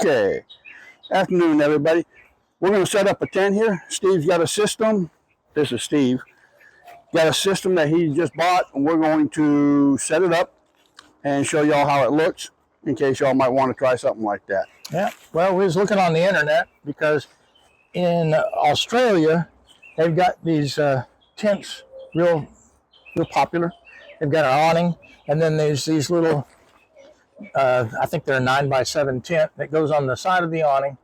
Okay. Afternoon, everybody. We're going to set up a tent here. Steve's got a system. This is Steve. Got a system that he just bought, and we're going to set it up and show y'all how it looks in case y'all might want to try something like that. Yeah. Well, we was looking on the internet because in Australia, they've got these tents real popular. They've got an awning, and then there's these little, I think they're a 9x7 tent that goes on the side of the awning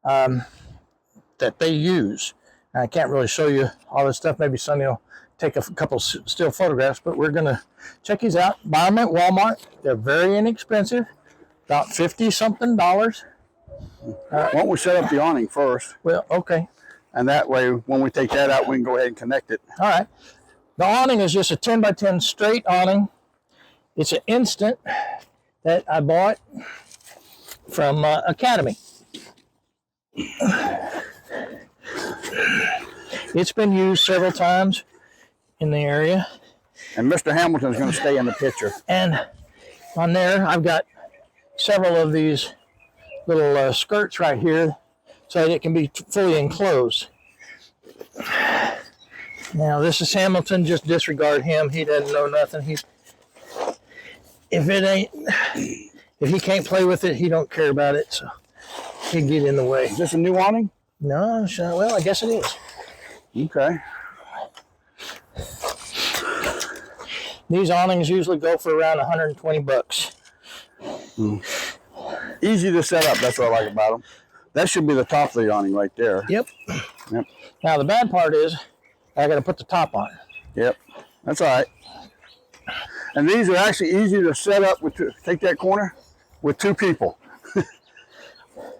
that they use. And I can't really show you all this stuff. Maybe Sonny will take a couple still photographs, but we're going to check these out. Buy them at Walmart. They're very inexpensive, about $50-something. Why don't we set up the awning first? Well, okay. And that way, when we take that out, we can go ahead and connect it. All right. The awning is just a 10x10 straight awning. It's an instant that I bought from Canopy. It's been used several times in the area. And Mr. Hamilton's going to stay in the picture. And on there, I've got several of these little skirts right here so that it can be fully enclosed. Now, this is Hamilton. Just disregard him. He doesn't know nothing. If he can't play with it, he don't care about it. So he'd get in the way. Is this a new awning? No, well, I guess it is. Okay. These awnings usually go for around $120. Easy to set up. That's what I like about them. That should be the top of the awning right there. Yep. Now, the bad part is I got to put the top on. Yep. That's all right. And these are actually easy to set up with take that corner with two people.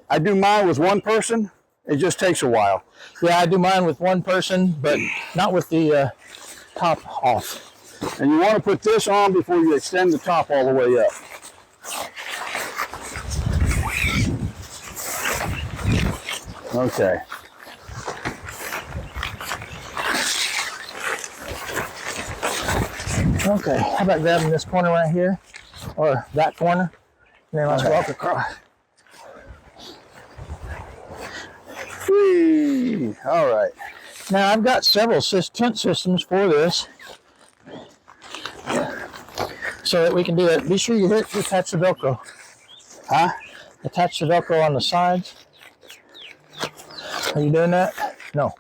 I do mine with one person. It just takes a while. Yeah, I do mine with one person, but not with the top off. And you want to put this on before you extend the top all the way up. Okay. Okay, how about grabbing this corner right here, or that corner, and then let's walk across. Whee! All right. Now, I've got several tent systems for this, so that we can do it. Be sure you attach the Velcro. Huh? Attach the Velcro on the sides. Are you doing that? No.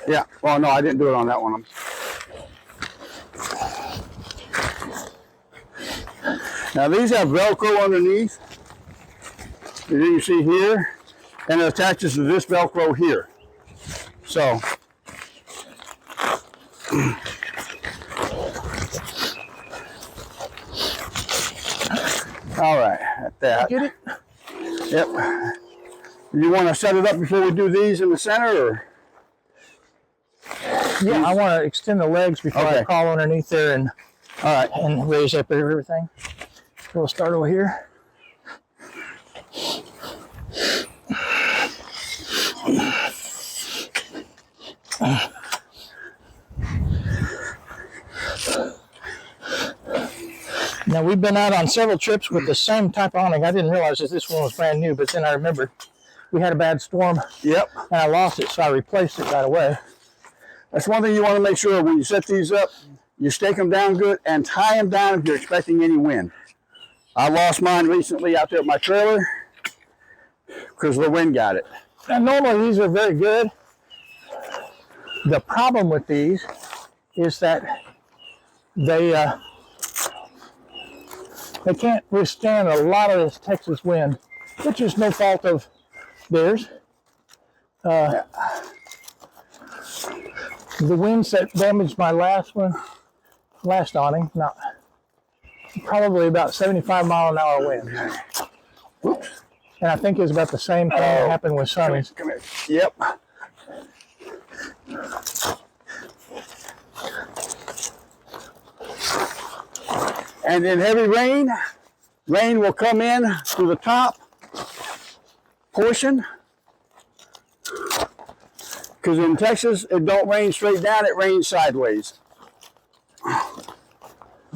Yeah. Well, no, I didn't do it on that one. Now, these have Velcro underneath. As you can see here. And it attaches to this Velcro here. So, all right, at that. Get it? Yep. You want to set it up before we do these in the center, or? Yeah, I want to extend the legs before I crawl underneath there and all right, and raise up everything. So we'll start over here. Now, we've been out on several trips with the same type of awning. I didn't realize that this one was brand new, but then I remembered we had a bad storm. Yep. And I lost it, so I replaced it right away. That's one thing you want to make sure when you set these up, you stake them down good and tie them down if you're expecting any wind. I lost mine recently out there at my trailer because the wind got it. Now, normally these are very good. The problem with these is that they can't withstand a lot of this Texas wind, which is no fault of theirs. The winds that damaged my last awning, probably about 75-mile-an-hour wind. Oops. And I think it was about the same thing that happened with Sonny's. Come here. Yep. And in heavy rain will come in through the top portion. Because in Texas, it don't rain straight down, it rains sideways.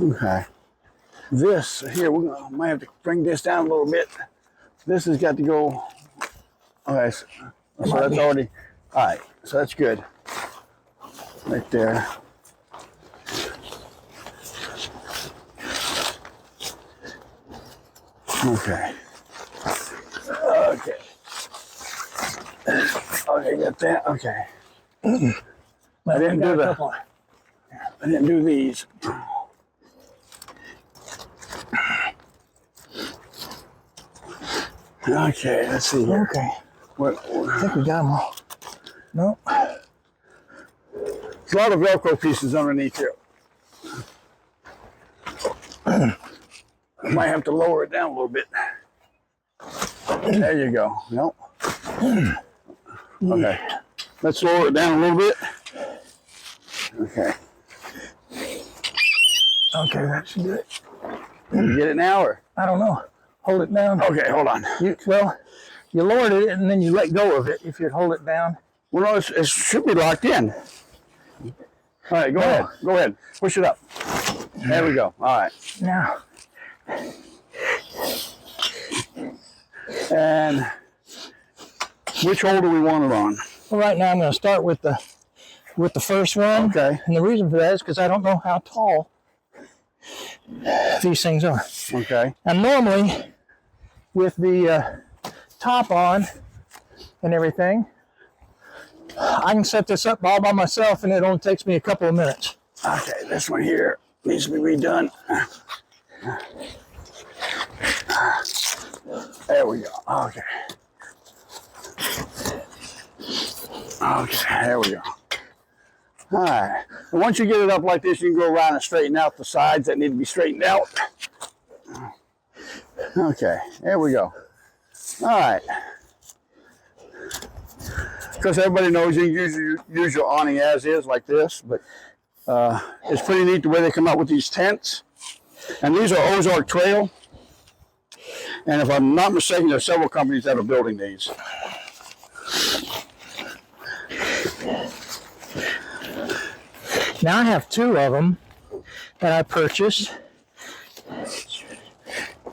Okay. This here, we might have to bring this down a little bit This has got to go. Okay, so that's already. All right, so that's good. Right there. Okay. Okay. Okay, got that. Okay. I didn't do the. I didn't do these. Okay, let's see here. Okay. I think we got them all. No. There's a lot of Velcro pieces underneath here. I might have to lower it down a little bit. There you go. Nope. Okay. Let's lower it down a little bit. Okay. Okay, that should do it. You get it now, or? I don't know. Hold it down. Okay, hold on. You lowered it and then you let go of it. If you'd hold it down. Well, no, it should be locked in. All right, go ahead. Go ahead. Push it up. There we go. All right. Now. And which hole do we want it on? Well, right now I'm going to start with the first one. Okay. And the reason for that is because I don't know how tall these things are. Okay. And normally, with the top on and everything, I can set this up all by myself, and it only takes me a couple of minutes. Okay, this one here needs to be redone. There we go. Okay. Okay, there we go. All right. And once you get it up like this, you can go around and straighten out the sides that need to be straightened out. Okay, there we go. All right. Because everybody knows you use your awning as is like this, but it's pretty neat the way they come out with these tents. And these are Ozark Trail. And if I'm not mistaken, there's several companies that are building these. Now I have two of them that I purchased.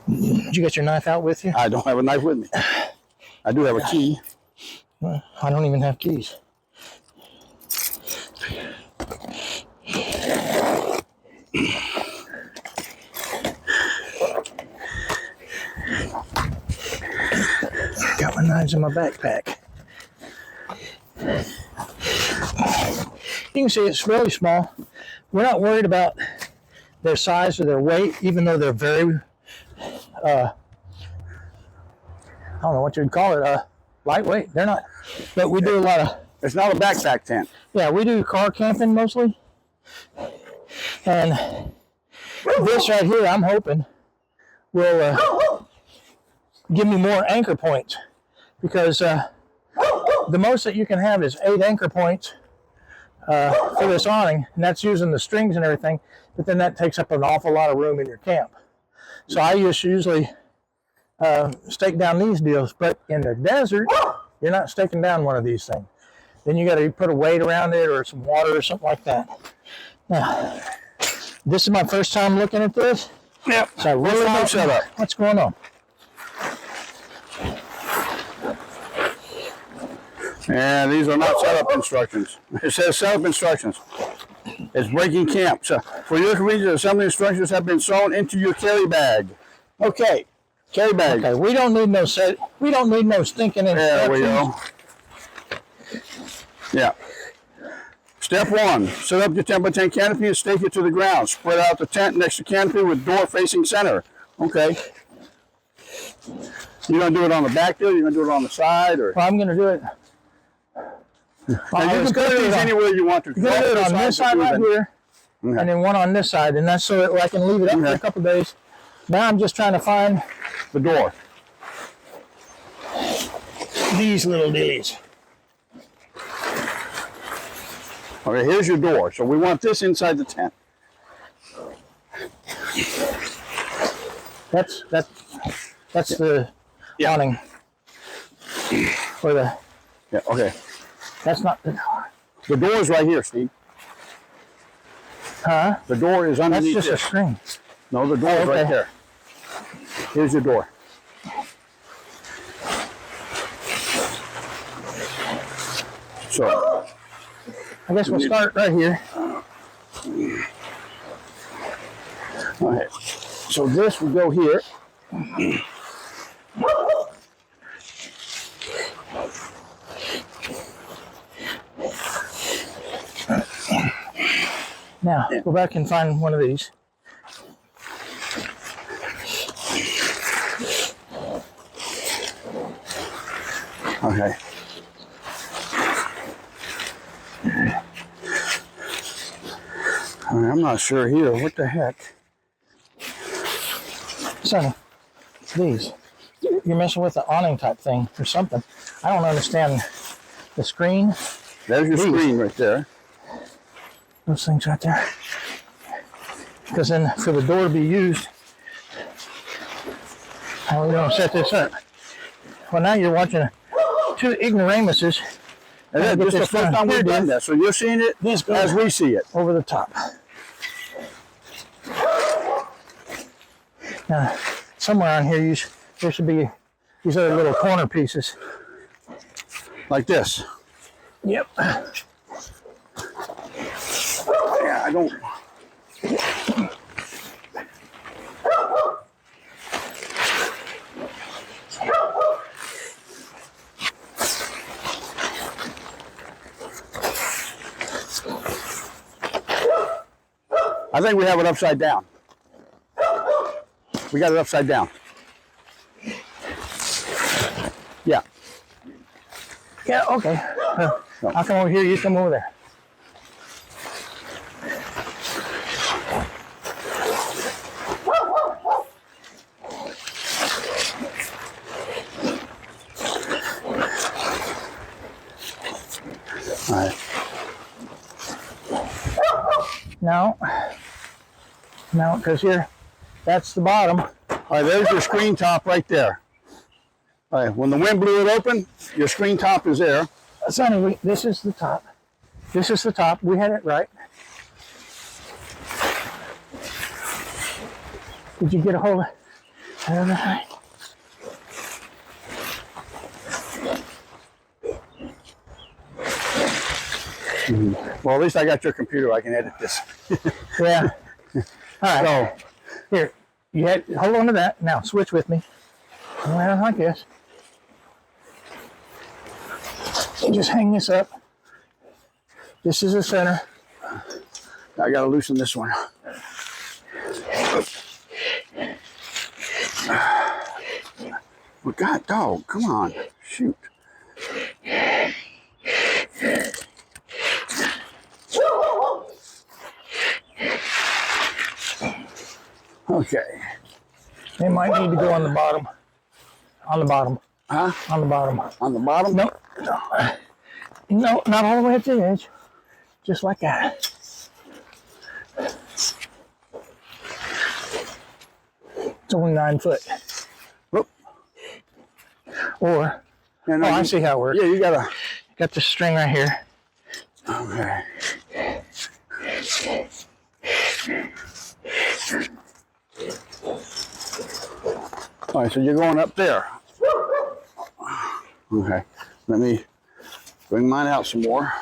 Did you get your knife out with you? I don't have a knife with me. I do have a key. Well, I don't even have keys. Got my knives in my backpack. You can see it's really small. We're not worried about their size or their weight, even though they're very, I don't know what you'd call it, lightweight. They're not, but we do a lot of. It's not a backpack tent. Yeah, we do car camping mostly. And this right here, I'm hoping, will give me more anchor points. Because the most that you can have is 8 anchor points for this awning. And that's using the strings and everything. But then that takes up an awful lot of room in your camp. So I usually stake down these deals. But in the desert, you're not staking down one of these things. Then you got to put a weight around it or some water or something like that. Now, this is my first time looking at this. Yep. So I really don't set up. what's going on. And these are not setup instructions. It says setup instructions. It's breaking camp. So for your convenience, assembly instructions have been sewn into your carry bag. Okay, carry bag. Okay, we don't need no stinking instructions. There we go. Yeah. Step 1, set up your 10x10 canopy and stake it to the ground. Spread out the tent next to canopy with door facing center. Okay. You're going to do it on the back there? You're going to do it on the side? Or? Well, I'm going to do it. Now you can put these anywhere you want to. You're going to do it on this side right here, okay. And then one on this side, and that's so that I can leave it up for a couple days. Now I'm just trying to find the door. These little dillies. Okay, here's your door. So we want this inside the tent. That's the awning. For the. Yeah. Okay. That's not the door. The door is right here, Steve. Huh? The door is underneath. That's just a string. No, the door is right there. Here's your door. So I guess we'll start right here. all right. So this will go here. Now, go back and find one of these. Okay. I'm not sure here. What the heck? Sonny, these. You're messing with the awning type thing or something. I don't understand the screen. There's your These. screen right there. Those things right there. Because then for the door to be used, how are we going to set this up? Well, now you're watching two ignoramuses. And that's just the first time we've done that. So you're seeing it This goes as we see it. over the top. Now, somewhere on here, there should be these other little corner pieces. Like this. Yep. Yeah, I don't. I think we have it upside down. We got it upside down. Yeah. Yeah, okay. I'll come over here, you come over there. All right. No, because here, that's the bottom. All right, there's your screen top right there. All right, when the wind blew it open, your screen top is there. Sonny, this is the top. This is the top. We had it right. Did you get a hold of that? Well, at least I got your computer. I can edit this. Yeah. All right. So, Here, hold on to that. Now, switch with me. Well, like this. You just hang this up. This is the center. I got to loosen this one. Well, God, dog, come on. Shoot. Okay. They might need to go on the bottom. On the bottom. Huh? On the bottom. On the bottom? No, no, not all the way up to the edge. Just like that. It's only 9 foot. Whoop. Or, And I see how it works. Yeah, you got to. Got the string right here. Okay. All right, so you're going up there. Okay, let me bring mine out some more.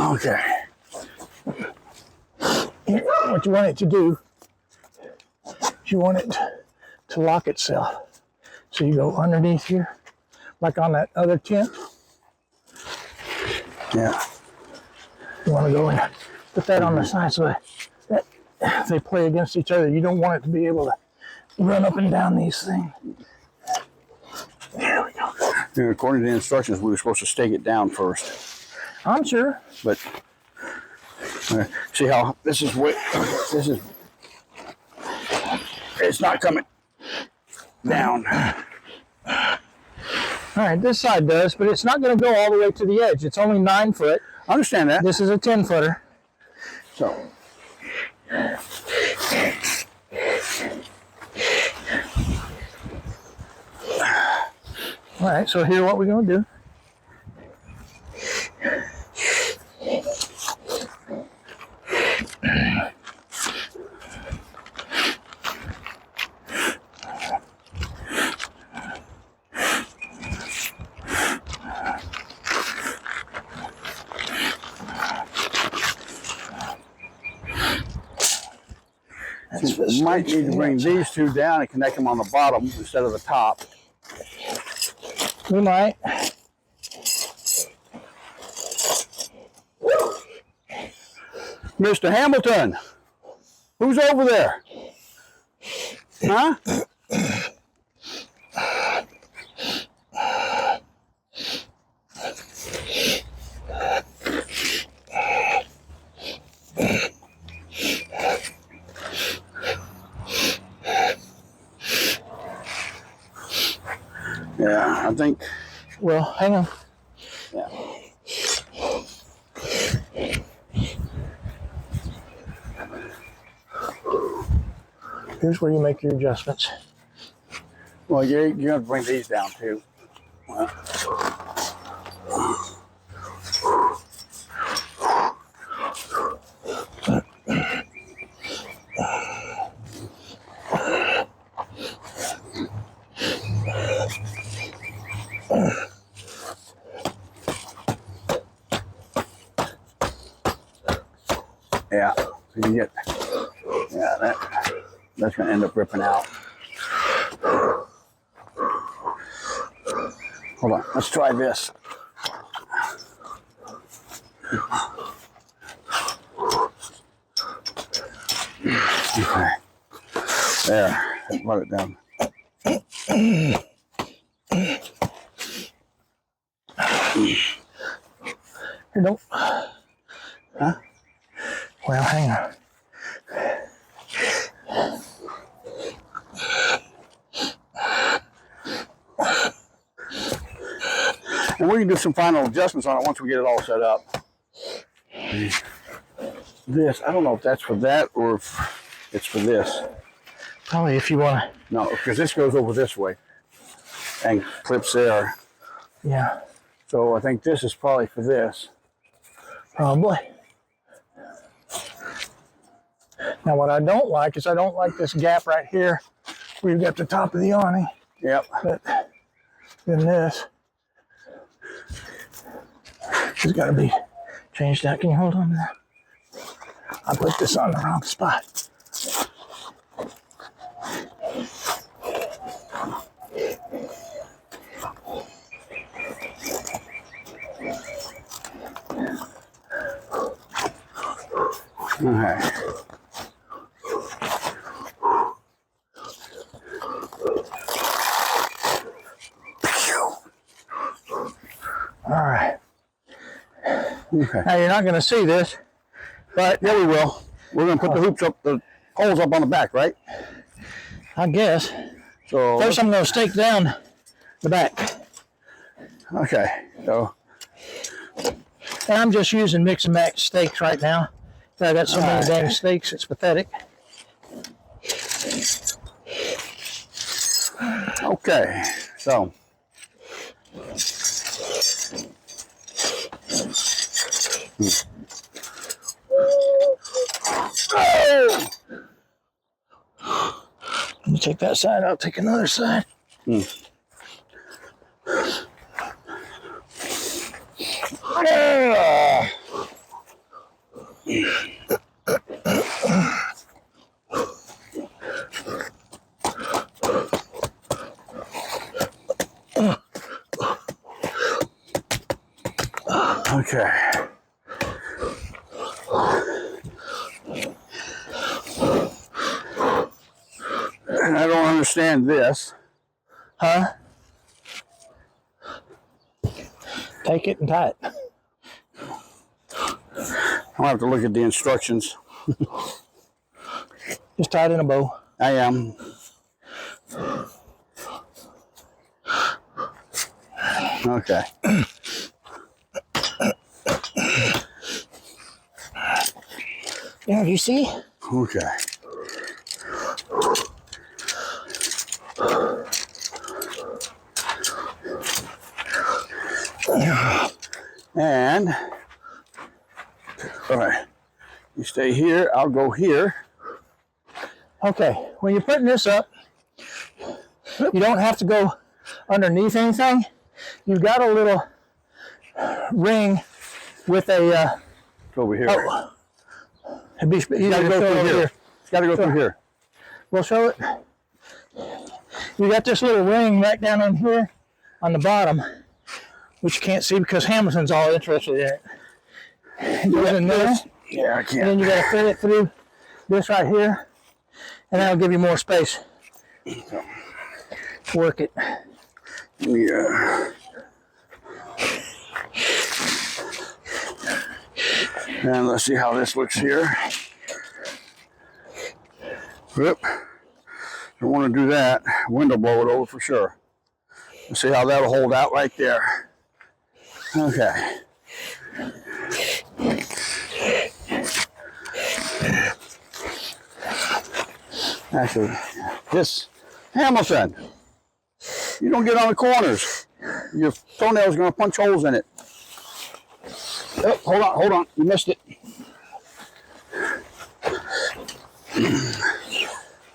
Okay. What you want it to do is you want it to lock itself. So you go underneath here, like on that other tent. Yeah. You want to go and put that on the side so that they play against each other. You don't want it to be able to run up and down these things. There we go. And according to the instructions, we were supposed to stake it down first. I'm sure. But see how this is it's not coming down. All right, this side does, but it's not going to go all the way to the edge. It's only 9 foot. I understand that. This is a 10-footer. So. All right, so here what we're going to do. Might need to bring these two down and connect them on the bottom instead of the top. We might. Mr. Hamilton, who's over there? Huh? Yeah, I think. Well, hang on. Yeah. Here's where you make your adjustments. Well, you have to bring these down too. Well. Yeah, so you get, yeah, that's going to end up ripping out. Hold on, let's try this. Okay, there, let it down. Here, don't. Huh? Well, hang on. And we can do some final adjustments on it once we get it all set up. This, I don't know if that's for that or if it's for this. Probably if you want to. No, because this goes over this way and clips there. Yeah. So I think this is probably for this. Probably. Now, what I don't like is I don't like this gap right here where you've got the top of the awning. Yep. But then this has got to be changed out. Can you hold on to that? I put this on the wrong spot. Okay. All right. Okay. Now you're not going to see this, but Yeah, we will. We're going to put the hoops up, the holes up on the back, right? I guess. So First, I'm going to stake down the back. okay. So And I'm just using mix and match stakes right now. I got so many dang stakes, it's pathetic. okay. So Let me take that side, I'll take another side. okay. And I don't understand this. Huh? Take it and tie it. I'll have to look at the instructions. Just tie it in a bow. I am. Okay. Yeah, you see? Okay. And all right, you stay here. I'll go here. Okay, when you're putting this up, you don't have to go underneath anything. You've got a little ring with a. Go over here. Oh, you You gotta go through here. It's gotta go through here. We'll show it. You got this little ring right down in here on the bottom, which you can't see because Hamilton's all interested in it. It goes in there. Yeah, I And can't. then you got to fit it through this right here, and that'll give you more space. Work it. Yeah. And let's see how this looks here. Whoop. Don't want to do that. Window blow it over for sure. Let's see how that'll hold out right there. Okay. Actually, this Hamilton, you don't get on the corners. Your toenail's going to punch holes in it. Oh, hold on. You missed it.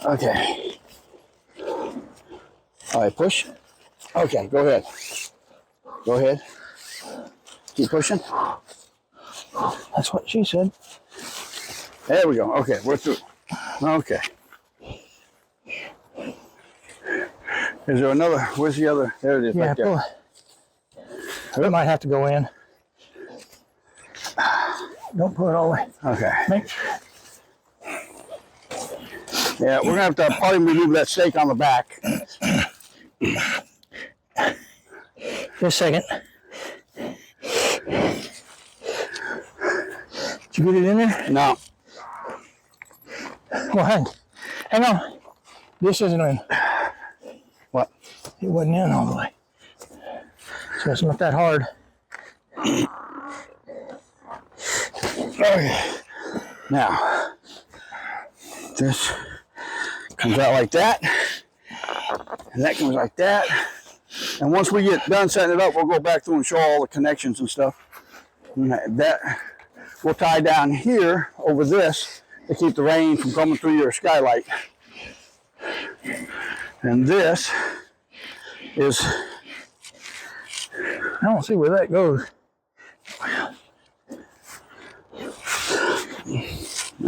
Okay. All right, push. Okay, go ahead. Go ahead. Keep pushing. That's what she said. There we go. Okay, we're through. Okay. Is there another? Where's the other? There it is. Yeah, right there. pull it. It might have to go in. Don't pull it all the way. Okay. Make sure. Yeah, we're gonna have to probably remove that stake on the back. Just a second. Did you get it in there? No. Well, hang on. This isn't in. What? It wasn't in all the way. So it's not that hard. Okay. Now, this comes out like that, and that comes like that. And once we get done setting it up, we'll go back through and show all the connections and stuff. And that we'll tie down here over this to keep the rain from coming through your skylight. And this is, I don't see where that goes.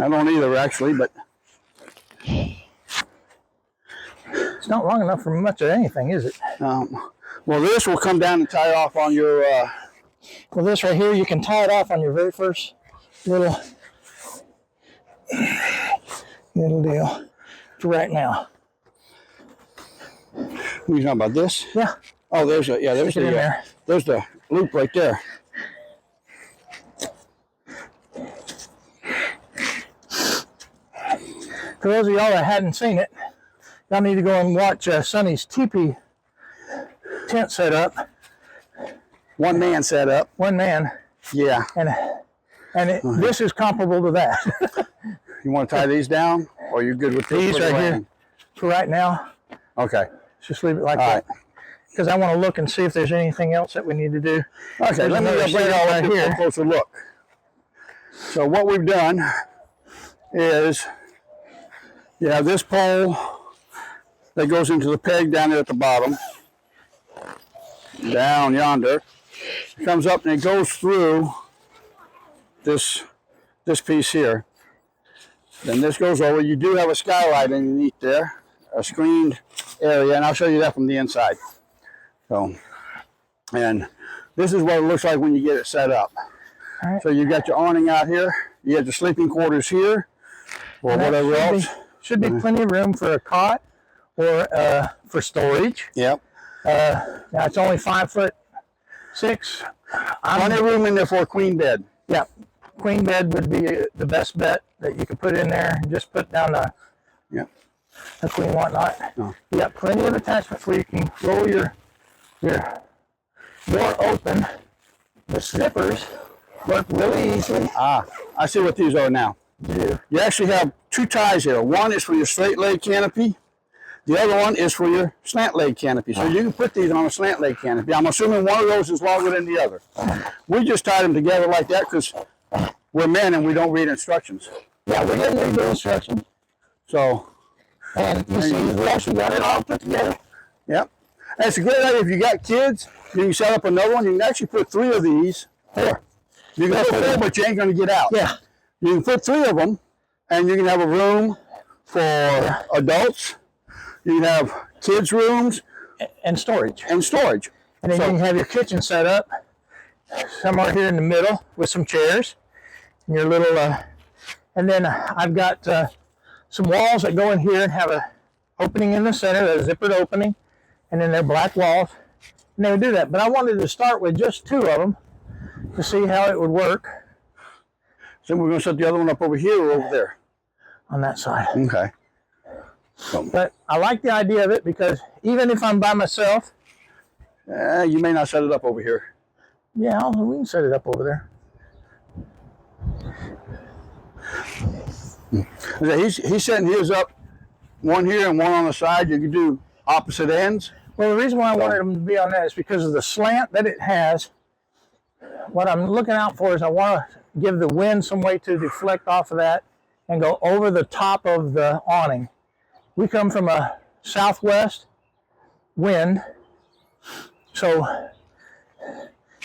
I don't either actually, but It's not long enough for much of anything, is it? well, this will come down and tie off on your Well, this right here, you can tie it off on your very first little deal for right now. you talking about this? Yeah, Oh, there's a, yeah, there's stick it in the, there. there's the loop right there. For those of y'all that hadn't seen it, y'all need to go and watch Sonny's teepee tent setup. One man set up. One man, Yeah. this is comparable to that. You want to tie these down, or you good with These for the right here. rain? For right now, Okay. just leave it like All that. right. Because I want to look and see if there's anything else that we need to do. Okay. There's Let me another bring it setup all right up here for a here. closer look. So what we've done is you have this pole that goes into the peg down there at the bottom, down yonder. It comes up and it goes through this piece here. Then this goes over. You do have a skylight underneath there, a screened area, and I'll show you that from the inside. So, and this is what it looks like when you get it set up. All right. So you got your awning out here. You have your sleeping quarters here, or And that whatever else. Should be plenty of room for a cot or for storage. Yep. Now it's only 5'6". Plenty of room in there for a queen bed. Yeah, queen bed would be the best bet that you could put in there. Just put down Yep. a queen whatnot. Oh. You got plenty of attachments where you can roll your door open. The zippers work really easily. Ah, I see what these are now. You actually have two ties here. One is for your straight leg canopy. The other one is for your slant leg canopy. So you can put these on a slant leg canopy. I'm assuming one of those is longer than the other. We just tied them together like that because we're men and we don't read instructions. Yeah, we didn't read the instructions. So, And you see, we actually got it all put together. yep. And it's a good idea if you got kids, you can set up another one. You can actually put 3 of these. Here. You can put 4, but you ain't going to get out. Yeah. You can put 3 of them, and you can have a room for adults. You can have kids' rooms and storage. And storage. And then you can have your kitchen set up somewhere here in the middle with some chairs. And your little, and then I've got some walls that go in here and have a opening in the center, a zippered opening, and then they're black walls. And they would do that. But I wanted to start with just 2 of them to see how it would work. So we're going to set the other one up over here or over there? On that side. Okay. But I like the idea of it because even if I'm by myself, you may not set it up over here. Yeah, we can set it up over there. He's setting his up, one here and one on the side. You can do opposite ends. Well, the reason why I wanted them to be on that is because of the slant that it has. What I'm looking out for is I want to give the wind some way to deflect off of that and go over the top of the awning. We come from a southwest wind, so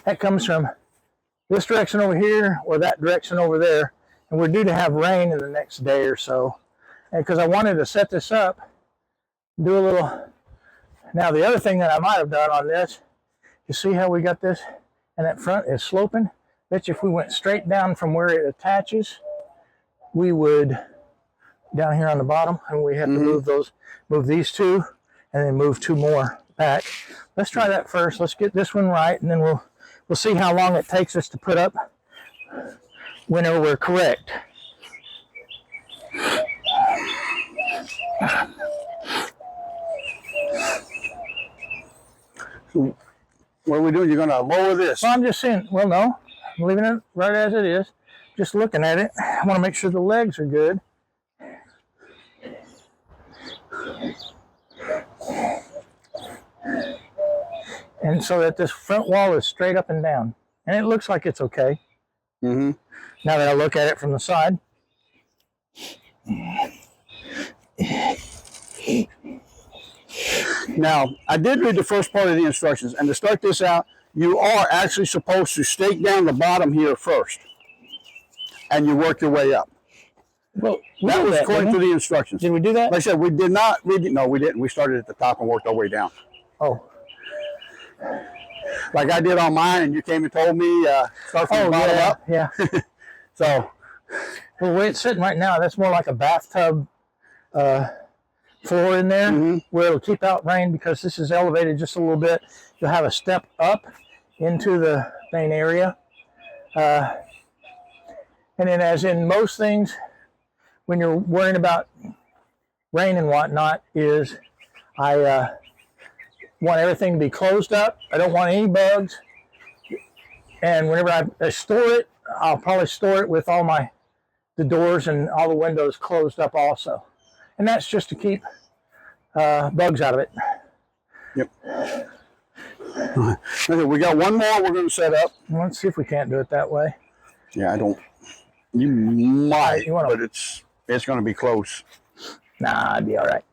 that comes from this direction over here or that direction over there, and we're due to have rain in the next day or so. And because I wanted to set this up, do a little. Now the other thing that I might have done on this, you see how we got this, and that front is sloping. Bet you if we went straight down from where it attaches, we would down here on the bottom, and we have to move these 2, and then move 2 more back. Let's try that first. Let's get this one right, and then we'll see how long it takes us to put up whenever we're correct. So what are we doing? You're going to lower this? Well, I'm just saying, well, no. I'm leaving it right as it is. Just looking at it. I want to make sure the legs are good. And so that this front wall is straight up and down. And it looks like it's okay. Mm-hmm. Now that I look at it from the side. Now, I did read the first part of the instructions, and to start this out, you are actually supposed to stake down the bottom here first, and you work your way up. Well, that was according to the instructions. Did we do that? Like I said, we did not read it. No, we didn't. We started at the top and worked our way down. Oh. Like I did on mine, and you came and told me start from the bottom up. Yeah. So, well, the way it's sitting right now, that's more like a bathtub floor in there, where it'll keep out rain because this is elevated just a little bit. You'll have a step up into the main area. And then as in most things, when you're worrying about rain and whatnot, is I want everything to be closed up. I don't want any bugs. And whenever I store it, I'll probably store it with all the doors and all the windows closed up also. And that's just to keep bugs out of it. Yep. Okay, we got one more we're going to set up. Let's see if we can't do it that way. Yeah, I don't. You might, you wanna, but it's going to be close. Nah, I'd be all right.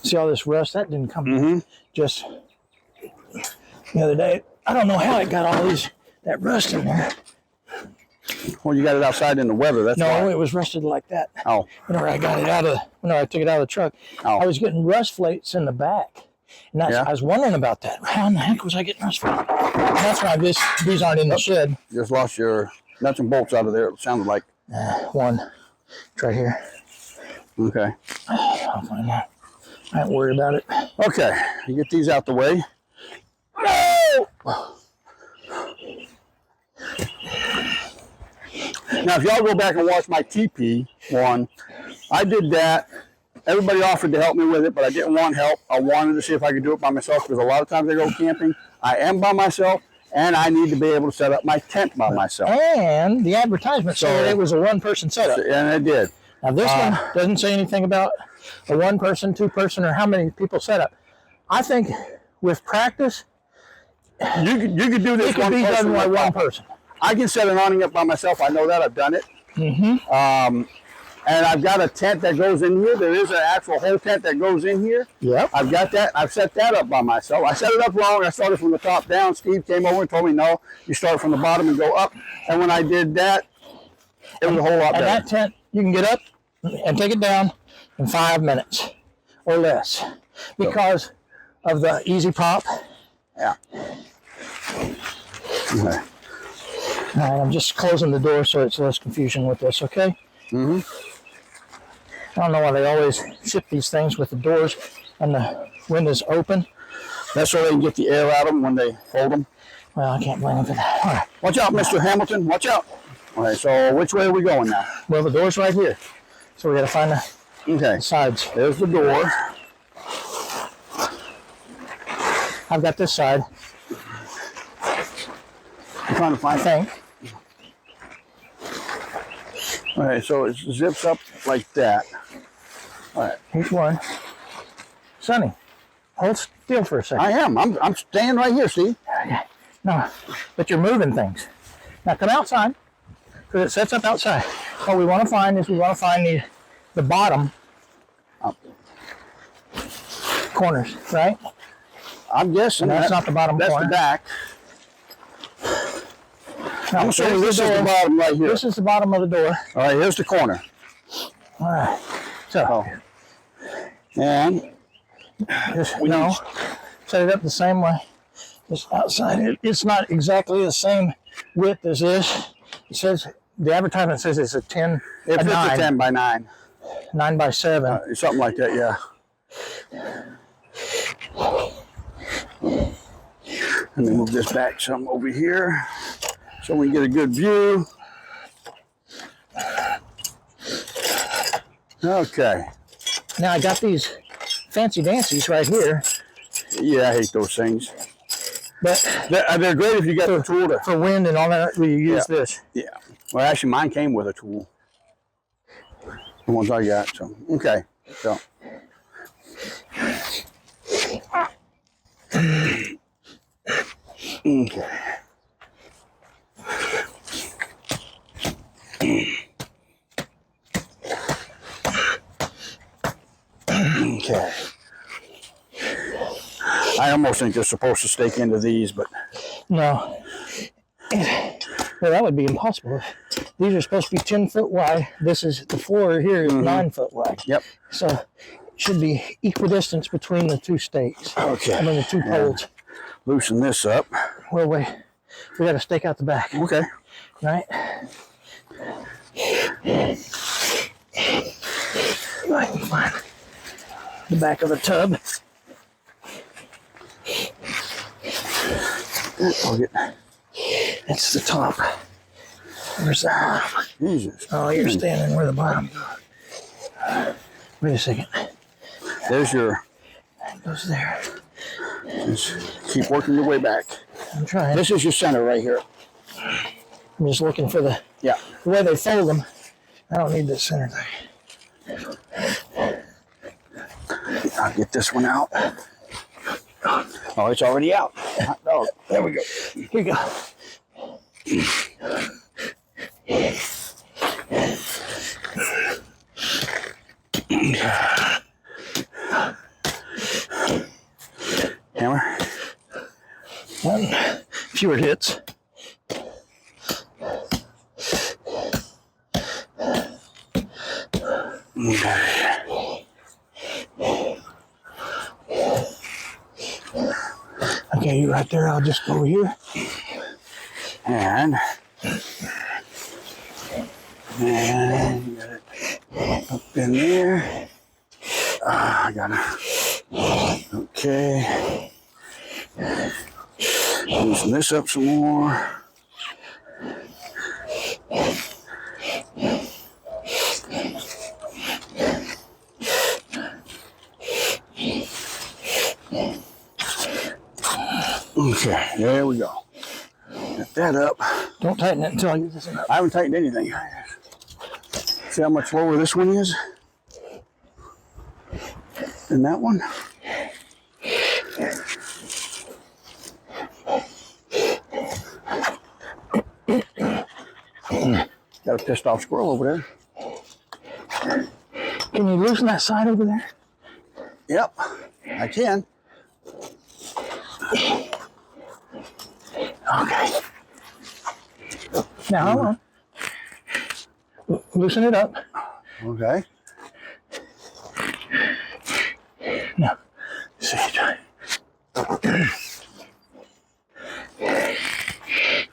See all this rust? That didn't come just the other day. I don't know how it got all that rust in there. Well, you got it outside in the weather. That's why. It was rusted like that. Oh. Whenever I took it out of the truck, I was getting rust flakes in the back. And I was wondering about that. How in the heck was I getting rust flakes? And that's why these aren't in the shed. You just lost your nuts and bolts out of there, it sounded like. One. It's right here. Okay. I'll find that. I ain't worried about it. Okay. You get these out the way. No! Now, if y'all go back and watch my TP one, I did that. Everybody offered to help me with it, but I didn't want help. I wanted to see if I could do it by myself because a lot of times I go camping. I am by myself, and I need to be able to set up my tent by myself. And the advertisement said it was a one-person setup. And it did. Now, this one doesn't say anything about a one-person, two-person, or how many people set up. I think with practice, you could do this. It could be done by one person. I can set an awning up by myself. I know that. I've done it. And I've got a tent that goes in here. There is an actual whole tent that goes in here. Yep. I've got that. I've set that up by myself. I set it up wrong. I started from the top down. Steve came over and told me, no, you start from the bottom and go up. And when I did that, It was a whole lot And better. that tent, you can get up and take it down in 5 minutes or less because of the easy pop. Yeah. Okay. All right, I'm just closing the door so it's less confusion with this, okay? Mm-hmm. I don't know why they always ship these things with the doors and the windows open. That's so they can get the air out of them when they fold them. Well, I can't blame them for that. All right. Watch out, Mr. Hamilton. Watch out. All right, so which way are we going now? Well, the door's right here. So we got to find the Okay. sides. There's the door. I've got this side, I'm trying to I find it. think. All right, so it zips up like that. All right. Here's one. Sonny, hold still for a second. I am. I'm staying right here, see? Okay. No, but you're moving things. Now come outside, because it sets up outside. What we want to find is the bottom corners, right? I'm guessing And that's not the bottom that's corner. the back. No, I'm assuming this is the door. bottom right here. This is the bottom of the door. All right, here's the corner. All right. So, And just, we no, need- set it up the same way. Just outside. It's not exactly the same width as this. It says, the advertisement says it's a 10, it a fits a 9, 10 by 9. 9 by 7. Something like that, yeah. Let me move this back some over here so we can get a good view. Okay. Now I got these fancy dancies right here, Yeah, I hate those things. but They're great if you got the tool to. for wind and all that, we use this. Yeah. Well, actually, mine came with a tool. The ones I got. So okay. So. Okay. Okay. I almost think they're supposed to stake into these, but No. Well, that would be impossible. These are supposed to be 10 foot wide. This is, the floor here is 9 foot wide. yep. So it should be equidistance between the two stakes. Okay. I mean, the two poles. Loosen this up. Well, we got to stake out the back, Okay. right? I can find the back of the tub. I'll get. It's the top. Where's the bottom? Jesus. Oh, you're standing where the bottom goes. Wait a second. There's your. It goes there. Just keep working your way back. I'm trying. This is your center right here. I'm just looking for the Yeah. way they fold them. I don't need this center thing. I'll get this one out. Oh, it's already out. Hot dog. There we go. Here you go. Hammer. One, fewer hits. Okay, you right there. I'll just go over here. And get it up in there. I gotta. Okay. Loosen this up some more. Okay, there we go. Get that up. Don't tighten it until I get this in. I haven't tightened anything. See how much lower this one is than that one? Got a pissed off squirrel over there. Can you loosen that side over there? Yep, I can. Okay. Now, hold on. loosen it up. Okay. Now, see.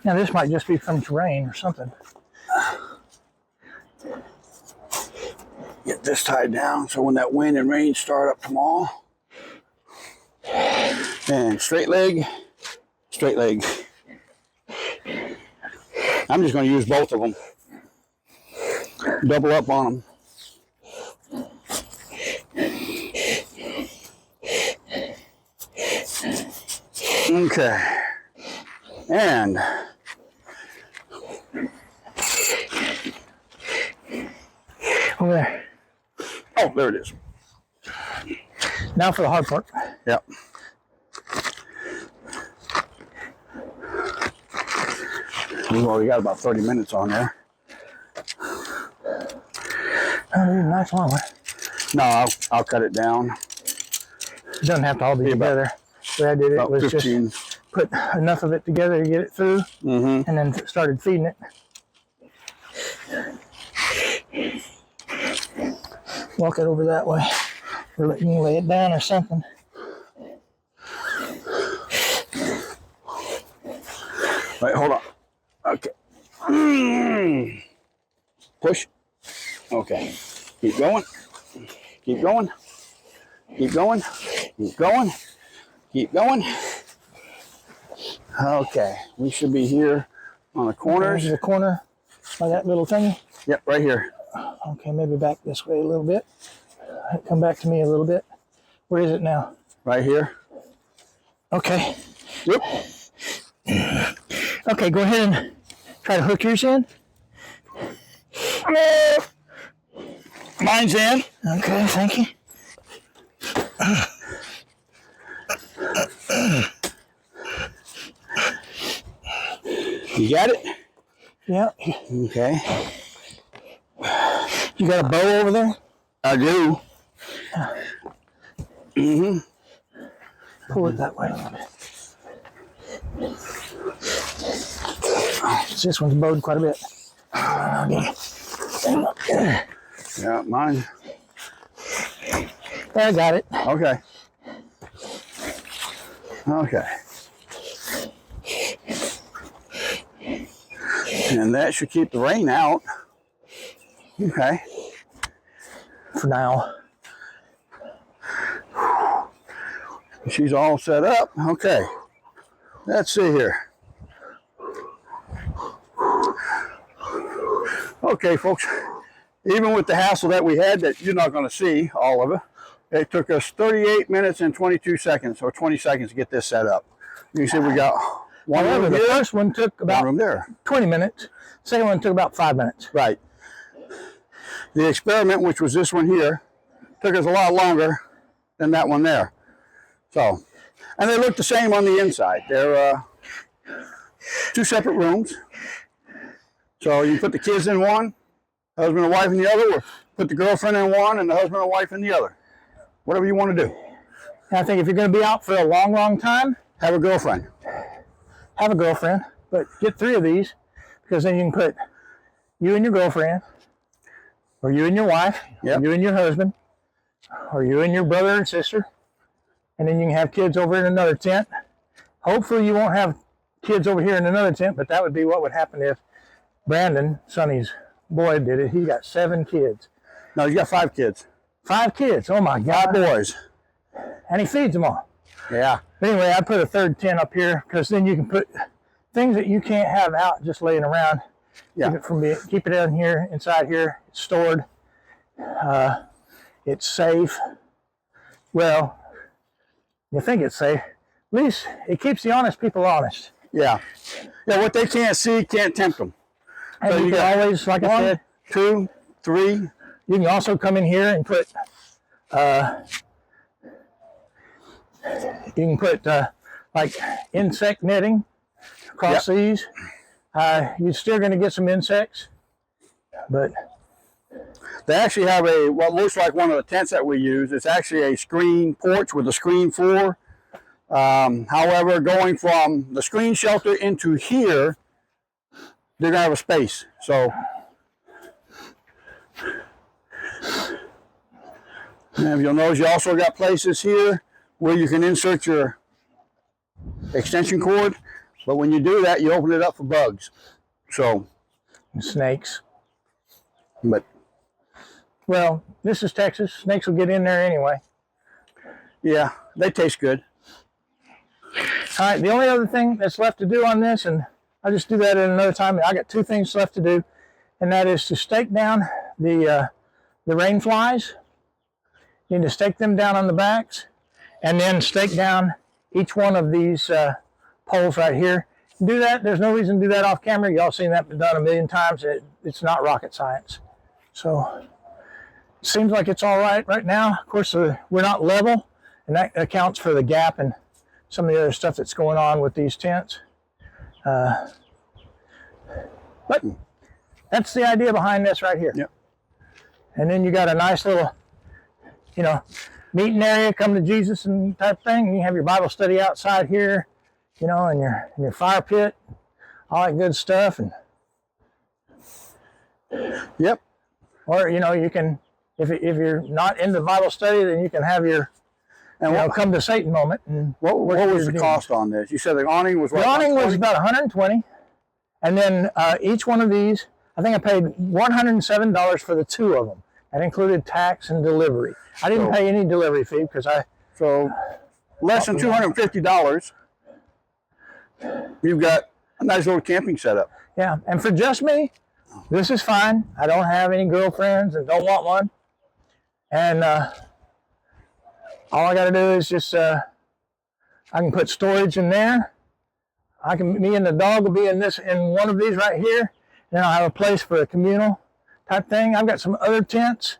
Now this might just be from terrain or something. Get this tied down so when that wind and rain start up tomorrow. And straight leg, straight leg. I'm just going to use both of them. Double up on them. Okay. And over there. oh, there it is. Now for the hard part. Yep. We've already got about 30 minutes on there. Oh, dude, nice long one. No, I'll cut it down. It doesn't have to all be together. The way I did it was 15. just put enough of it together to get it through, and then started feeding it. Walk it over that way. Or you can lay it down or something. Wait, hold on. Okay. Push. Okay. Keep going. Keep going. Keep going. Keep going. Keep going. Okay. We should be here on the corners. There's the corner by that little thingy. Yep, right here. Okay, maybe back this way a little bit. Come back to me a little bit. Where is it now? Right here. Okay. Yep. Okay, go ahead and try to hook yours in. Mine's in. Okay, thank you. You got it? Yeah. Okay. You got a bow over there? I do. Pull it that way a little bit. This one's bowed quite a bit. Yeah, mine. I got it. Okay. Okay. And that should keep the rain out. Okay. For now. She's all set up. Okay. Let's see here. Okay, folks. Even with the hassle that we had, that you're not going to see all of it, it took us 38 minutes and 22 seconds, or 20 seconds to get this set up. You can see we got one However, room the here, first one took one about room there. 20 minutes. The second one took about 5 minutes. Right. The experiment, which was this one here, took us a lot longer than that one there. So, and they look the same on the inside. They're two separate rooms. So you put the kids in one, husband and wife in the other, or put the girlfriend in one and the husband and wife in the other. Whatever you want to do. And I think if you're going to be out for a long, long time, Have a girlfriend. have a girlfriend, but get 3 of these, because then you can put you and your girlfriend, or you and your wife, Yep. or you and your husband, or you and your brother and sister, and then you can have kids over in another tent. Hopefully you won't have kids over here in another tent, but that would be what would happen if Brandon, Sonny's boy, did it. He got 7 kids. No, you got 5 kids. 5 kids, oh my 5 God. boys. And he feeds them all. Yeah. But anyway, I put a third tent up here because then you can put things that you can't have out just laying around. Yeah. Keep it in here, inside here. It's stored. It's safe. Well, you think it's safe. At least it keeps the honest people honest. Yeah. Yeah, what they can't see can't tempt them. And So you you can got always, like I 1, said, 2, 3. you can also come in here and put, like insect netting across these. You're still going to get some insects, but They actually have what looks like one of the tents that we use. It's actually a screen porch with a screen floor. However, going from the screen shelter into here, they're going to have a space. So And you'll notice you also got places here where you can insert your extension cord, but when you do that, you open it up for bugs. So, And snakes. but Well, this is Texas. Snakes will get in there anyway. yeah, they taste good. All right, the only other thing that's left to do on this, and I'll just do that at another time. I got 2 things left to do, and that is to stake down the rain flies. You need to stake them down on the backs, and then stake down each one of these poles right here. Do that. There's no reason to do that off camera. Y'all seen that done a million times. It's not rocket science. So it seems like it's all right now. Of course, we're not level, and that accounts for the gap and some of the other stuff that's going on with these tents. But that's the idea behind this right here. Yep. And then you got a nice little, meeting area, come to Jesus and type thing. You have your Bible study outside here, and your fire pit, all that good stuff. And Yep. or you can, if you're not into Bible study, then you can have your And come to Satan moment. And what was the cost on this? You said the awning was what? The awning was 120? about 120, and then each one of these, I think I paid $107 for the 2 of them. That included tax and delivery. I didn't pay any delivery fee because So less than $250. You've got a nice little camping setup. Yeah, and for just me, this is fine. I don't have any girlfriends and don't want one. And all I got to do is just, I can put storage in there. Me and the dog will be in one of these right here. Then I'll have a place for a communal type thing. I've got some other tents,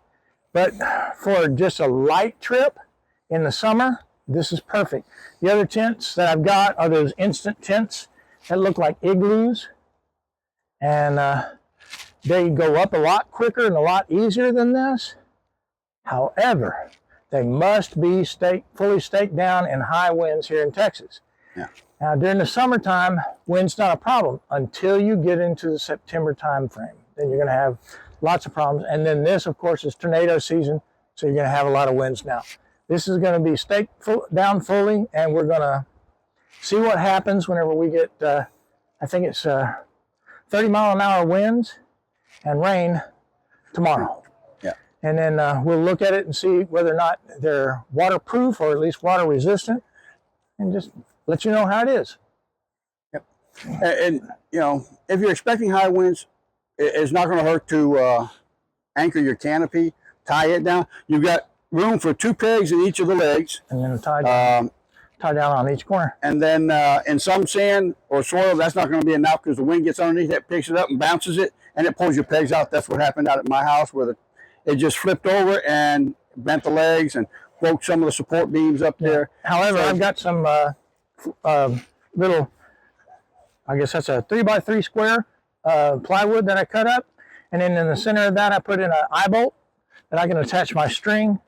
but for just a light trip in the summer, this is perfect. The other tents that I've got are those instant tents that look like igloos. And they go up a lot quicker and a lot easier than this. However, they must be fully staked down in high winds here in Texas. Yeah. Now, during the summertime, wind's not a problem until you get into the September time frame. Then you're going to have lots of problems. And then this, of course, is tornado season, so you're going to have a lot of winds now. This is going to be staked down fully, and we're going to see what happens whenever we get, I think it's 30-mile-an-hour winds and rain tomorrow. Yeah. And then we'll look at it and see whether or not they're waterproof or at least water resistant, and just let you know how it is. Yep. And if you're expecting high winds, it's not going to hurt to anchor your canopy, tie it down. You've got room for 2 pegs in each of the legs. And then tie down on each corner. And then in some sand or soil, that's not going to be enough because the wind gets underneath it, picks it up and bounces it, and it pulls your pegs out. That's what happened out at my house where it just flipped over and bent the legs and broke some of the support beams up there. However, I've got some little, I guess that's a 3x3 square plywood that I cut up. And then in the center of that, I put in an eye bolt that I can attach my string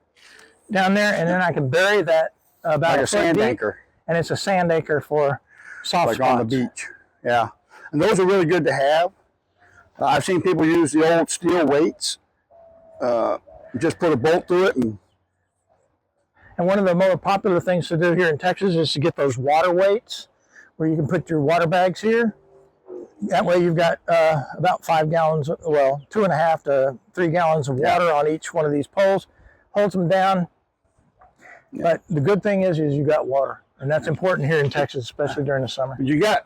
down there, and then I can bury that about like a a sand deep, anchor. And it's a sand anchor for soft like spots. on the beach. Yeah. And those are really good to have. I've seen people use the old steel weights. Just put a bolt through it. And one of the more popular things to do here in Texas is to get those water weights where you can put your water bags here. That way you've got about 5 gallons, 2.5 to 3 gallons of water on each one of these poles. Holds them down. Yeah. But the good thing is you got water. And that's important here in Texas, especially during the summer. You got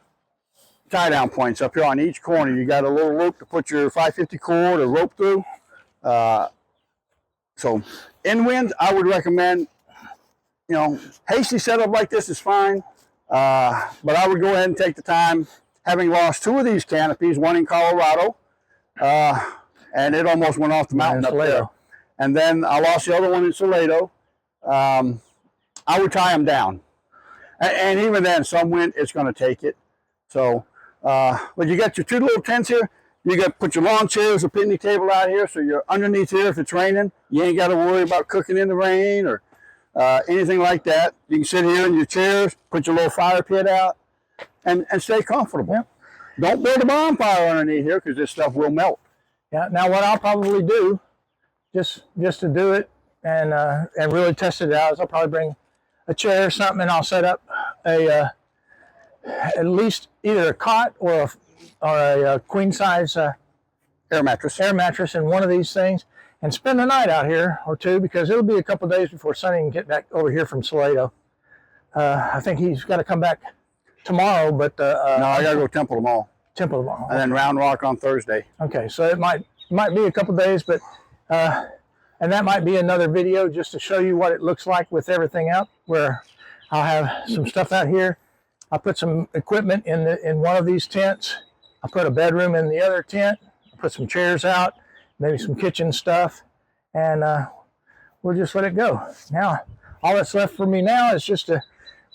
tie-down points up here on each corner. You got a little loop to put your 550 cord or rope through. So in wind, I would recommend, hasty setup like this is fine. But I would go ahead and take the time, having lost 2 of these canopies, one in Colorado, and it almost went off the mountain up there. And then I lost the other one in Salado. I would tie them down. And even then, some wind, it's going to take it. So, but you got your 2 little tents here. You got to put your lawn chairs or picnic table out here, so you're underneath here if it's raining. You ain't got to worry about cooking in the rain or anything like that. You can sit here in your chairs, put your little fire pit out, and stay comfortable. Yep. Don't build a bonfire underneath here because this stuff will melt. Yeah. Now, what I'll probably do, just to do it and really test it out. I'll probably bring a chair or something, and I'll set up a at least either a cot or a queen size Air mattress. In one of these things, and spend the night out here or two, because it'll be a couple days before Sonny can get back over here from Salado. I think he's got to come back tomorrow, but no, I gotta go Temple tomorrow. Temple tomorrow, and then Round Rock on Thursday. Okay, so it might be a couple days, but and that might be another video just to show you what it looks like with everything out. Where I'll have some stuff out here. I'll put some equipment in one of these tents. I'll put a bedroom in the other tent. I'll put some chairs out, maybe some kitchen stuff, and we'll just let it go. Now, all that's left for me now is just to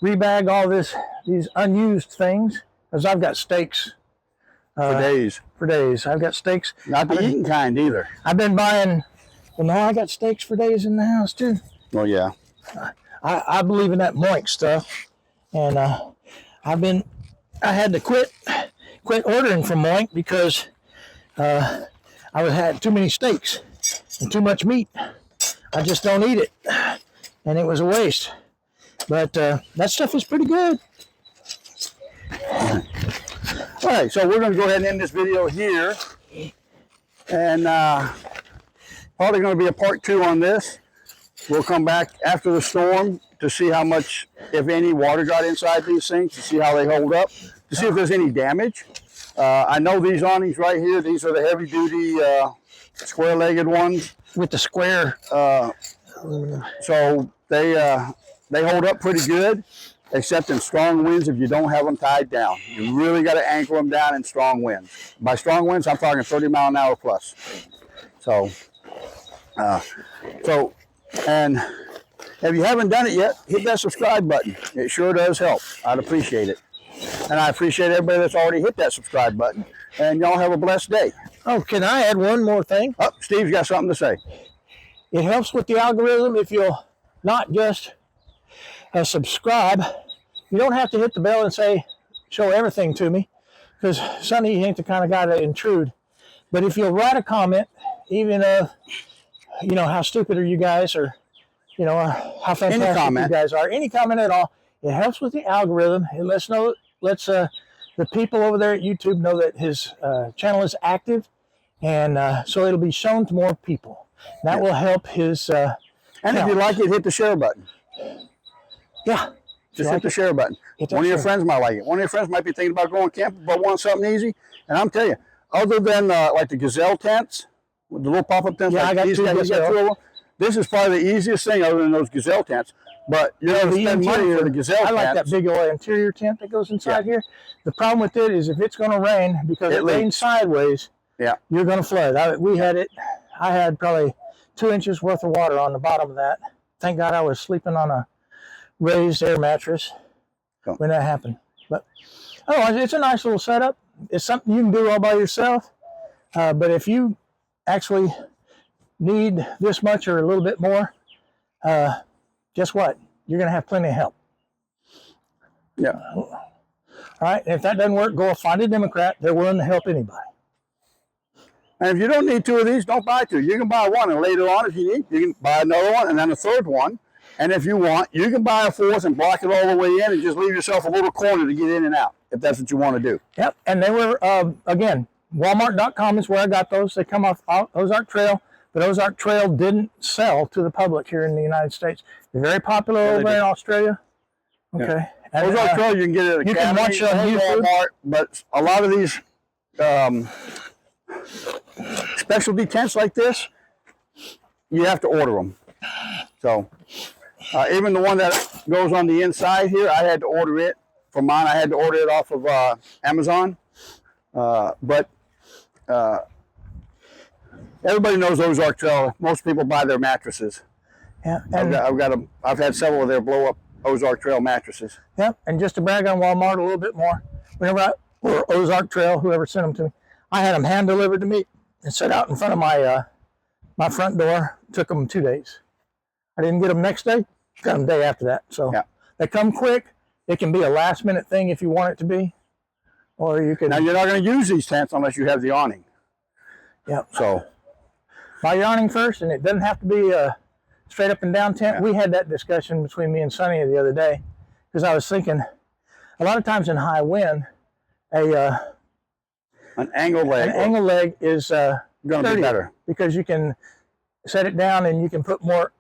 rebag all these unused things, because I've got steaks. For days. For days. I've got steaks. Not the eating kind either. I've been buying, well, no, I got steaks for days in the house too. Oh, yeah. I believe in that moink stuff. And I had to quit ordering from Moink because I had too many steaks and too much meat. I just don't eat it. And it was a waste. But that stuff is pretty good. All right, so we're going to go ahead and end this video here. And probably going to be a part 2 on this. We'll come back after the storm to see how much, if any, water got inside these things, to see how they hold up, to see if there's any damage. I know these awnings right here, these are the heavy-duty square-legged ones. With the square. So they hold up pretty good, except in strong winds if you don't have them tied down. You really got to anchor them down in strong winds. By strong winds, I'm talking 30 mile an hour plus. So, and if you haven't done it yet, hit that subscribe button. It sure does help. I'd appreciate it. And I appreciate everybody that's already hit that subscribe button. And y'all have a blessed day. Oh, can I add one more thing? Oh, Steve's got something to say. It helps with the algorithm if you'll not just subscribe. You don't have to hit the bell and say, show everything to me, because Sonny ain't the kind of guy to intrude. But if you'll write a comment, even how stupid are you guys, or how fantastic you guys are, any comment at all, it helps with the algorithm. It lets the people over there at YouTube know that his channel is active, and so it'll be shown to more people. That will help his and count. If you like it, hit the share button. Yeah. Just hit the share button. One of your friends might like it. One of your friends might be thinking about going camping but want something easy. And I'm telling you, other than like the Gazelle tents, with the little pop-up tents, yeah, like I got two Gazelle. This is probably the easiest thing other than those Gazelle tents. But you're going to spend money for the Gazelle I like tents. that big old interior tent that goes inside here. The problem with it is if it's going to rain, because it rains sideways, you're going to flood. I had probably 2 inches worth of water on the bottom of that. Thank God I was sleeping on a raised air mattress when that happened. But otherwise, it's a nice little setup. It's something you can do all by yourself. But if you actually need this much or a little bit more, guess what? You're going to have plenty of help. Yeah. All right. And if that doesn't work, go find a Democrat. They're willing to help anybody. And if you don't need 2 of these, don't buy 2. You can buy 1, and later on, if you need, you can buy another one and then a third one. And if you want, you can buy a 4th and block it all the way in and just leave yourself a little corner to get in and out, if that's what you want to do. Yep. And they were, again, Walmart.com is where I got those. They come off Ozark Trail, but Ozark Trail didn't sell to the public here in the United States. They're very popular over in Australia. Okay. Yeah. And, Ozark Trail, you can get it at Canopy, can watch it on YouTube. Walmart, but a lot of these specialty tents like this, you have to order them. So even the one that goes on the inside here, I had to order it. For mine, I had to order it off of Amazon. But everybody knows Ozark Trail. Most people buy their mattresses. Yeah, I've had several of their blow-up Ozark Trail mattresses. Yeah, and just to brag on Walmart a little bit more, or Ozark Trail, whoever sent them to me, I had them hand delivered to me and set out in front of my my front door. Took them 2 days. I didn't get them next day. Got them day after that. So they come quick. It can be a last minute thing if you want it to be, or you can. Now you're not going to use these tents unless you have the awning. Yeah. So buy your awning first, and it doesn't have to be straight up and down tent. Yeah. We had that discussion between me and Sonny the other day because I was thinking a lot of times in high wind, an angle leg is going to be better because you can set it down and you can put more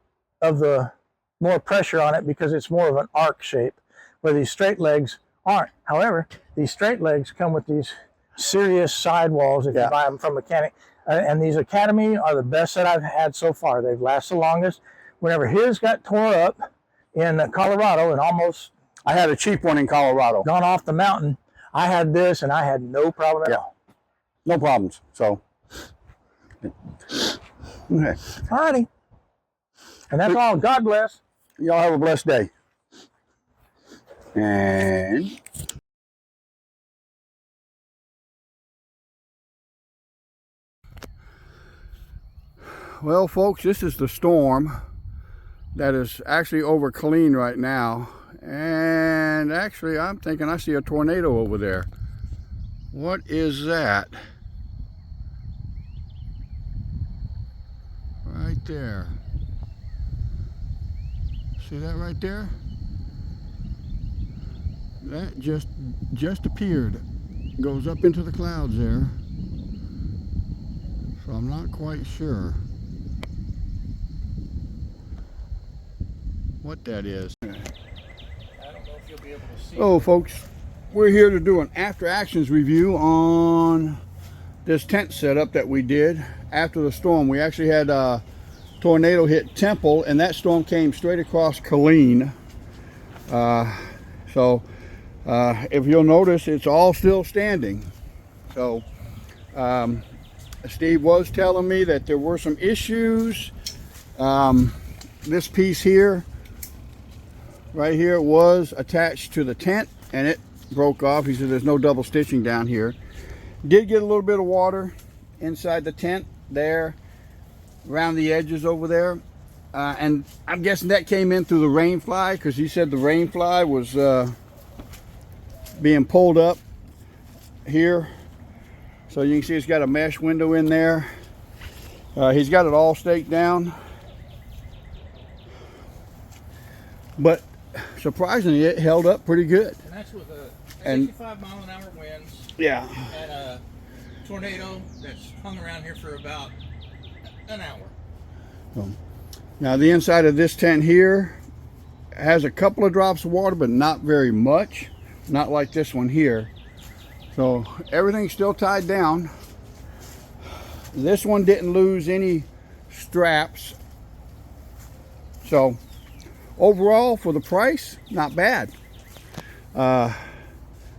pressure on it because it's more of an arc shape, where these straight legs aren't. However, these straight legs come with these serious sidewalls if you buy them from mechanic. And these Academy are the best that I've had so far. They've lasted the longest. Whenever his got tore up in Colorado and almost... I had a cheap one in Colorado. Gone off the mountain. I had this and I had no problem at all. No problems. So, okay. All righty. And that's all. God bless. Y'all have a blessed day. And... Well, folks, this is the storm that is actually over Killeen right now. And actually, I'm thinking I see a tornado over there. What is that? Right there. See that right there? That just appeared. Goes up into the clouds there. So I'm not quite sure what that is. I don't know if you'll be able to see. Oh, folks, we're here to do an after actions review on this tent setup that we did after the storm. We actually had a tornado hit Temple, and that storm came straight across Killeen. If you'll notice, it's all still standing. So Steve was telling me that there were some issues. This piece here, right here, was attached to the tent and it broke off. He said there's no double stitching down here. Did get a little bit of water inside the tent there, around the edges over there. And I'm guessing that came in through the rain fly, because he said the rain fly was being pulled up here. So you can see it's got a mesh window in there. He's got it all staked down. But surprisingly, it held up pretty good. And that's with a 65-mile-an-hour winds. Yeah. And a tornado that's hung around here for about an hour. Now the inside of this tent here has a couple of drops of water, but not very much. Not like this one here. So everything's still tied down. This one didn't lose any straps. So overall, for the price, not bad.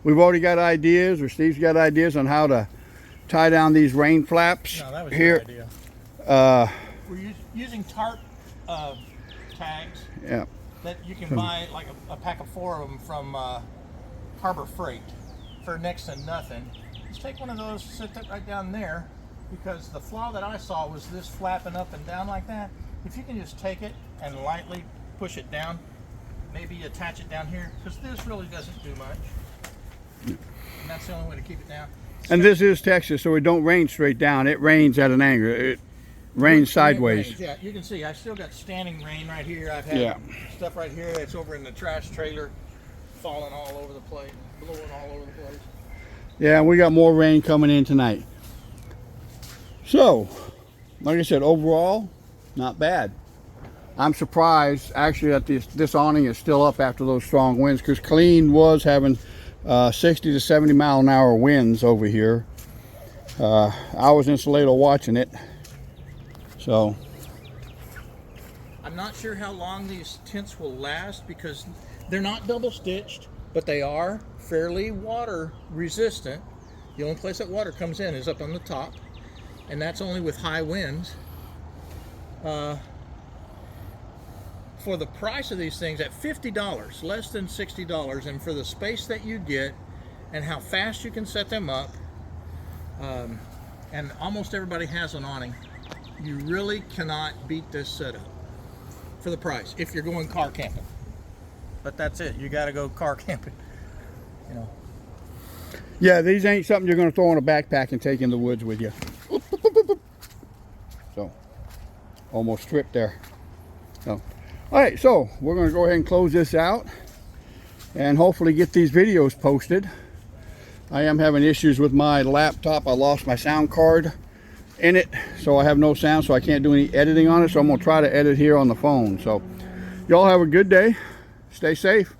We've already got ideas, or Steve's got ideas on how to tie down these rain flaps. No, that was here. your idea. We're using tarp tags. Yeah. That you can buy like a pack of 4 of them from Harbor Freight for next to nothing. Just take one of those, sit that right down there, because the flaw that I saw was this flapping up and down like that. If you can just take it and lightly push it down, maybe attach it down here, because this really doesn't do much. And that's the only way to keep it down. And this is Texas, so it don't rain straight down. It rains at an angle. It rains sideways. Yeah, you can see I still got standing rain right here. I've had stuff right here that's over in the trash trailer falling all over the place, blowing all over the place. Yeah, and we got more rain coming in tonight. So, like I said, overall, not bad. I'm surprised actually that this awning is still up after those strong winds, because Killeen was having 60 to 70 mile an hour winds over here. I was in Salado watching it. So I'm not sure how long these tents will last, because they're not double stitched, but they are fairly water resistant. The only place that water comes in is up on the top, and that's only with high winds. For the price of these things at $50, less than $60, and for the space that you get and how fast you can set them up, and almost everybody has an awning, you really cannot beat this setup for the price if you're going car camping. But that's it, you got to go car camping, you know. yeah, these ain't something you're going to throw in a backpack and take in the woods with you. So almost tripped there. So, all right, so we're going to go ahead and close this out and hopefully get these videos posted. I am having issues with my laptop. I lost my sound card in it, so I have no sound, so I can't do any editing on it. So I'm going to try to edit here on the phone. So y'all have a good day. Stay safe.